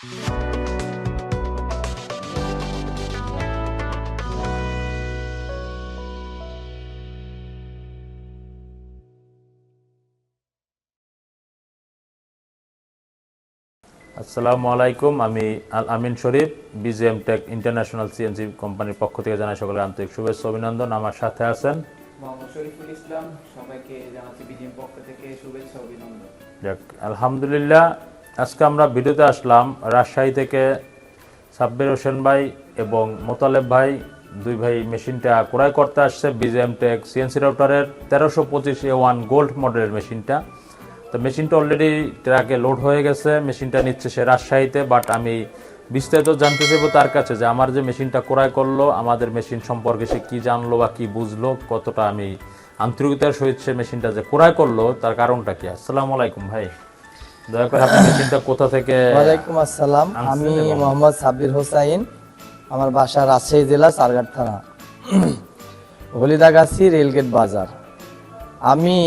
আসসালামু আলাইকুম, আমি আল আমিন শরীফ, BGM টেক ইন্টারন্যাশনাল সিএনসি কোম্পানির পক্ষ থেকে জানাই সকলের আন্তরিক শুভেচ্ছা অভিনন্দন। আমার সাথে আছেন মোহাম্মদ শরীফুল ইসলাম, সবাইকে জানাচ্ছি BGM পক্ষ থেকে শুভেচ্ছা অভিনন্দন। যাক, আলহামদুলিল্লাহ। আজকে আমরা ভিডিওতে আসলাম রাজশাহী থেকে সাব্বির হোসেন ভাই এবং মোতালেব ভাই, দুই ভাই মেশিনটা ক্রয় করতে আসছে। BGM টেক সিএনসি রাউটারের 1325A1 গোল্ড মডেলের মেশিনটা। তো মেশিনটা অলরেডি ট্রাকে লোড হয়ে গেছে, মেশিনটা নিচ্ছে সে রাজশাহীতে। বাট আমি বিস্তারিত জানতে চাইবো তার কাছে যে আমার যে মেশিনটা ক্রয় করলো, আমাদের মেশিন সম্পর্কে সে কি জানলো বা কি বুঝলো, কতটা আমি আন্তরিকতার সহিত সে মেশিনটা যে ক্রয় করলো তার কারণটা কি। আসসালামু আলাইকুম ভাই, দয়া করে আপনি মেশিনটা কোথা থেকে? ওয়ালাইকুম আসসালাম, আমি মোহাম্মদ সাব্বির হোসাইন, আমার বাসা রাজশাহী জেলা চারঘাট থানা, হলিদাগাছি রেলগেট বাজার। আমি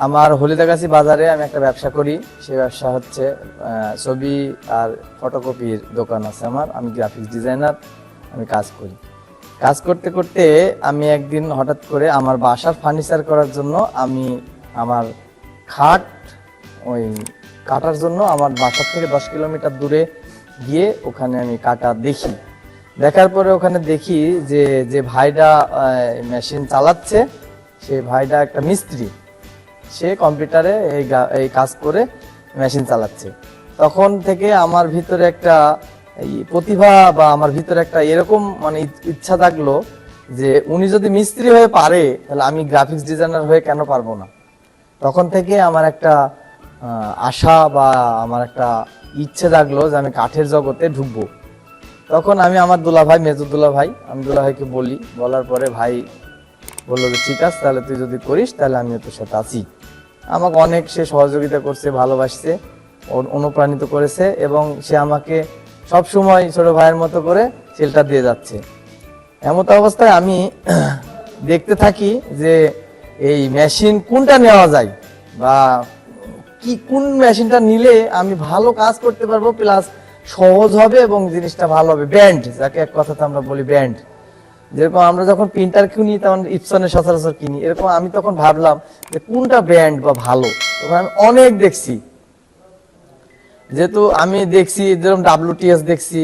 আমার হলিদাগাছি বাজারে আমি একটা ব্যবসা করি। সেই ব্যবসা হচ্ছে ছবি আর ফটোকপির দোকান আছে আমার। আমি গ্রাফিক্স ডিজাইনার, আমি কাজ করি। কাজ করতে করতে আমি একদিন হঠাৎ করে আমার বাসার ফার্নিচার করার জন্য আমি আমার খাট ওই কাটার জন্য আমার বাসার থেকে 10 কিলোমিটার দূরে গিয়ে ওখানে আমি কাটা দেখি। দেখার পরে ওখানে দেখি যে ভাইটা মেশিন চালাচ্ছে, সেই ভাইটা একটা মিস্ত্রি, সে কম্পিউটারে এই কাজ করে মেশিন চালাচ্ছে। তখন থেকে আমার ভিতরে একটা প্রতিভা বা আমার ভিতরে একটা এরকম মানে ইচ্ছা থাকলো যে উনি যদি মিস্ত্রি হয়ে পারে তাহলে আমি গ্রাফিক্স ডিজাইনার হয়ে কেন পারবো না। তখন থেকে আমার একটা আশা বা আমার একটা ইচ্ছে জাগলো যে আমি কাঠের জগতে ঢুকবো। তখন আমি আমার দুলাভাই, মেজুদুল্লাহ ভাই, আমি দুলাভাইকে বলার পরে ভাই বললো যে ঠিক আছে, তাহলে তুই যদি করিস তাহলে আমিও তোর সাথে আছি। আমাকে অনেক সে সহযোগিতা করছে, ভালোবাসছে, অনুপ্রাণিত করেছে এবং সে আমাকে সব সময় ছোট ভাইয়ের মতো করে শেল্টার দিয়ে যাচ্ছে। এমত অবস্থায় আমি দেখতে থাকি যে এই মেশিন কোনটা নেওয়া যায় বা কোন মেশিনটা নিলে আমি ভালো কাজ করতে পারবো, প্লাস সহজ হবে এবং জিনিসটা ভালো হবে। ব্র্যান্ড, যাকে এক কথাতে আমরা বলি ব্র্যান্ড। যেরকম আমরা যখন প্রিন্টার কিনি তখন ইপসনের সচরাচর কিনি, এরকম আমি তখন ভাবলাম যে কোনটা ব্র্যান্ড বা ভালো। তখন আমি অনেক দেখছি, যেহেতু আমি দেখছি যেরকম WTS দেখছি,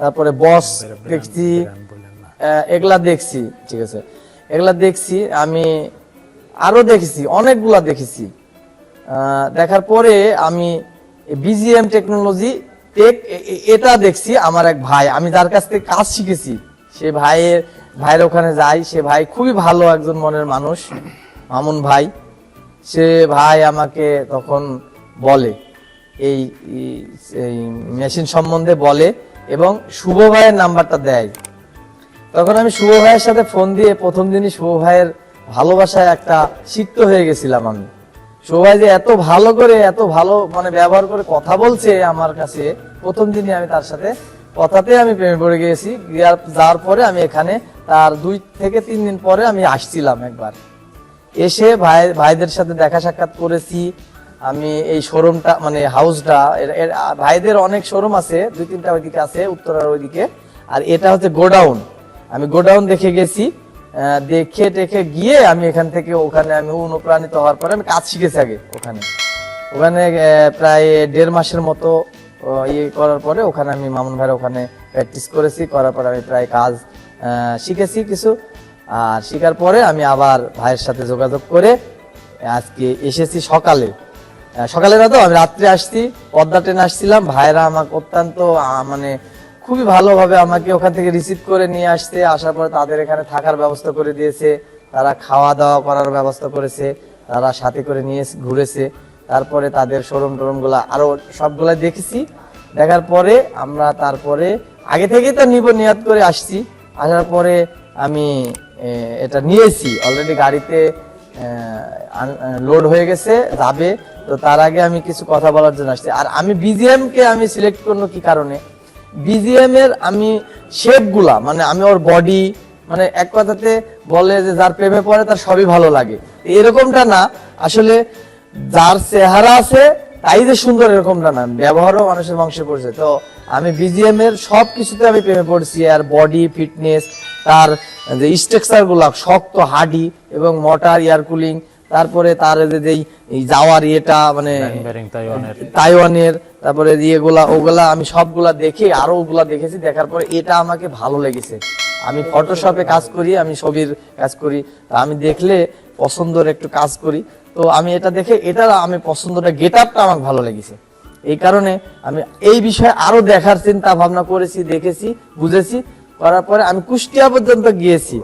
তারপরে বস দেখছি, এগুলা দেখছি, ঠিক আছে, এগুলা দেখছি। আমি আরো দেখেছি, অনেকগুলা দেখেছি। দেখার পরে আমি BGM টেকনোলজি টেক এটা দেখছি। আমার এক ভাই, আমি যার কাছ থেকে কাজ শিখেছি, সে ভাইয়ের ওখানে যাই। সে ভাই খুবই ভালো একজন মনের মানুষ, মামুন ভাই। সে ভাই আমাকে তখন বলে এই মেশিন সম্বন্ধে বলে এবং শুভ ভাইয়ের নাম্বারটা দেয়। তখন আমি শুভ ভাইয়ের সাথে ফোন দিয়ে প্রথম দিনই শুভ ভাইয়ের ভালোবাসায় একটা সিক্ত হয়ে গেছিলাম। আমি শুভ ভাই যে এত ভালো করে, এত ভালো মানে ব্যবহার করে কথা বলছে আমার কাছে, প্রথম দিনই আমি তার সাথে কথাতে আমি প্রেমে পড়ে গিয়েছি। যাওয়ার পরে আমি এখানে তার 2 থেকে 3 দিন পরে আমি আসছিলাম একবার। এসে ভাইদের সাথে দেখা সাক্ষাৎ করেছি। আমি এই শোরুমটা মানে হাউসটা, ভাইদের অনেক শোরুম আছে, 2-3টা ওইদিকে আছে, উত্তরার ওইদিকে, আর এটা হচ্ছে গোডাউন। আমি গোডাউন দেখে গেছি। দেখে টেকে গিয়ে আমি এখান থেকে ওখানে আমি অনুপ্রাণিত হওয়ার পরে আমি কাজ শিখেছি আগে ওখানে প্রায় 1.5 মাসের মতো ইয়ে করার পরে ওখানে আমি মামুন ভাইয়ের ওখানে প্র্যাকটিস করেছি। করার পরে আমি প্রায় কাজ শিখেছি কিছু। আর শিখার পরে আমি আবার ভাইয়ের সাথে যোগাযোগ করে আজকে এসেছি সকালে না, তো আমি রাত্রে আসছি, পদ্মা ট্রেনে আসছিলাম। ভাইরা আমাকে অত্যন্ত মানে খুবই ভালোভাবে আমাকে ওখান থেকে রিসিভ করে নিয়ে আসছে। আসার পরে তাদের এখানে থাকার ব্যবস্থা করে দিয়েছে, তারা খাওয়া দাওয়া করার ব্যবস্থা করেছে, তারা সাথে করে নিয়ে ঘুরেছে। তারপরে তাদের শোরুম টোরুমগুলা আরো সবগুলা দেখেছি। দেখার পরে আমরা তারপরে আগে থেকেই তো নিয়ত করে আসছি। আসার পরে আমি এটা নিয়েছি, অলরেডি গাড়িতে লোড হয়ে গেছে, যাবে। তো তার আগে আমি কিছু কথা বলার জন্য আসছি। আর আমি BGM কে আমি সিলেক্ট করলো কি কারণে, BGM এর আমি শেপ গুলা মানে আমি ওর বডি মানে এক কথাতে বলে যে যার প্রেমে পড়ে তার সবই ভালো লাগে, এরকমটা না। আসলে যার চেহারা আছে তাই যে সুন্দর এরকমটা না, ব্যবহারও মানুষের বংশে পড়ছে। তো আমি বিজিএম এর সব কিছুতে আমি প্রেমে পড়ছি, আর বডি ফিটনেস, তার যে স্ট্রাকচার গুলা শক্ত, হাডি এবং মোটর এয়ার কুলিং, তারপরে তার যে যাওয়ার ইয়েটা মানে তাইওয়ানের, তারপরে ইয়েগুলা ওগুলা আমি সবগুলা দেখে আরো ওগুলা দেখেছি, দেখার পরে এটা আমাকে ভালো লেগেছে। আমি ফটোশপে কাজ করি, আমি ছবির কাজ করি, তো আমি দেখলে পছন্দের একটু কাজ করি, তো আমি এটা দেখে এটা আমি পছন্দটা গেট আপটা আমার ভালো লেগেছে। এই কারণে আমি এই বিষয়ে আরো দেখার চিন্তা ভাবনা করেছি, দেখেছি, বুঝেছি। করার পরে আমি কুষ্টিয়া পর্যন্ত গিয়েছি,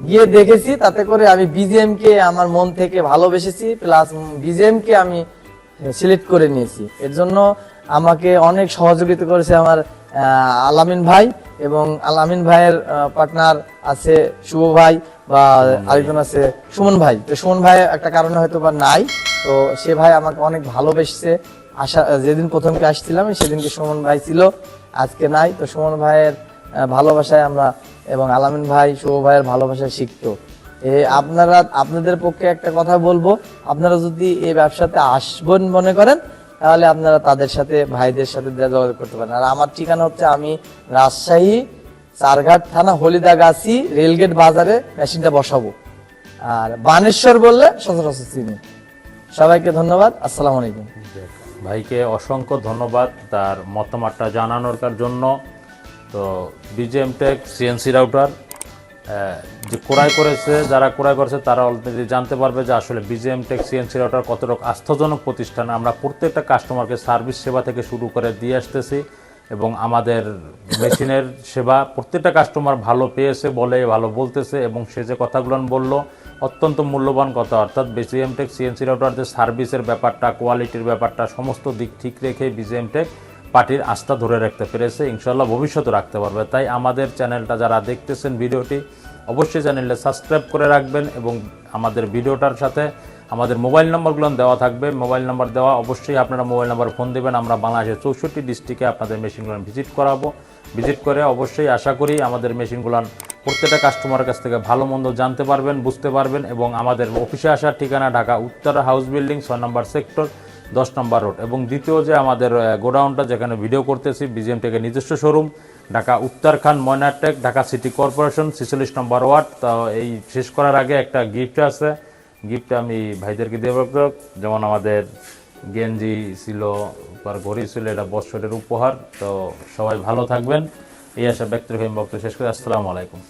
গিয়ে দেখেছি, তাতে করে আমি বিজিএম কে আমার মন থেকে ভালোবেসেছি, প্লাস বিজিএম কে আমি সিলেক্ট করে নিয়েছি। এর জন্য আমাকে অনেক সহযোগিতা করেছে আমার আলামিন ভাই, এবং আলামিন ভাইয়ের পার্টনার আছে শুভ ভাই, বা আরেকজন আছে সুমন ভাই। তো সুমন ভাই একটা কারণে হয়তো বা নাই, তো সে ভাই আমাকে অনেক ভালোবেসেছে। যেদিন প্রথমকে আসছিলাম সেদিনকে সুমন ভাই ছিল, আজকে নাই। তো সুমন ভাইয়ের ভালোবাসায় আমরা, এবং আলামিন ভাই শুভ ভাইয়ের ভালোবাসায় শিখতো। আপনাদের পক্ষে একটা কথা বলবো, আপনারা যদি এই ব্যবসাতে আসবেন মনে করেন, তাহলে আপনারা তাদের সাথে, ভাইদের সাথে যোগাযোগ করতে পারেন। আর আমার ঠিকানা হচ্ছে, আমি রাজশাহী চারঘাট থানা হলিদাগাছি রেলগেট বাজারে মেশিনটা বসাবো। আর বানেশ্বর বললে সচরাচর চিনি। সবাইকে ধন্যবাদ, আসসালামু আলাইকুম। ভাইকে অসংখ্য ধন্যবাদ তার মতামতটা জানানোর জন্য। তো বিজিএম টেক সিএনসি রাউটার যে ক্রয় করেছে, যারা ক্রয় করেছে তারা অলরেডি জানতে পারবে যে আসলে বিজিএম টেক সিএনসি রাউটার কতটুকু আস্থাজনক প্রতিষ্ঠান। আমরা প্রত্যেকটা কাস্টমারকে সার্ভিস সেবা থেকে শুরু করে দিয়ে আসতেছি, এবং আমাদের মেশিনের সেবা প্রত্যেকটা কাস্টমার ভালো পেয়েছে বলে, ভালো বলতেছে, এবং সে যে কথাগুলো বললো অত্যন্ত মূল্যবান কথা। অর্থাৎ বিজিএম টেক সিএনসি রাউটার যে সার্ভিসের ব্যাপারটা, কোয়ালিটির ব্যাপারটা, সমস্ত দিক ঠিক রেখে বিজিএম টেক পার্টির আস্থা ধরে রাখতে পেরেছে, ইনশাল্লাহ ভবিষ্যতে রাখতে পারবে। তাই আমাদের চ্যানেলটা যারা দেখতেছেন ভিডিওটি, অবশ্যই চ্যানেলটা সাবস্ক্রাইব করে রাখবেন, এবং আমাদের ভিডিওটার সাথে আমাদের মোবাইল নম্বরগুলো দেওয়া থাকবে, মোবাইল নম্বর দেওয়া, অবশ্যই আপনারা মোবাইল নম্বর ফোন দেবেন। আমরা বাংলাদেশের 64 ডিস্ট্রিক্টে আপনাদের মেশিনগুলো ভিজিট করাবো। ভিজিট করে অবশ্যই আশা করি আমাদের মেশিনগুলো প্রত্যেকটা কাস্টমারের কাছ থেকে ভালো মন্দ জানতে পারবেন, বুঝতে পারবেন। এবং আমাদের অফিসে আসার ঠিকানা ঢাকা উত্তরা হাউস বিল্ডিং 6 নম্বর সেক্টর 10 নম্বর রোড। এবং দ্বিতীয় যে আমাদের গোডাউনটা যেখানে ভিডিও করতেছি, বিজিএম টেকের নিজস্ব showroom, Dhaka Uttarkhan ময়নাটেক, Dhaka city corporation 46 নম্বর ওয়ার্ড। তো এই শেষ করার আগে একটা গিফট আছে, গিফটটা আমি ভাইদেরকে দিয়ে রাখবো। যেমন আমাদের গেঞ্জি ছিল, ঘড়ি ছিল, এটা বছরের উপহার। তো সবাই ভালো থাকবেন, এই আশা ব্যক্ত রেখে আমি বক্তব্য শেষ করি। আসসালামু আলাইকুম।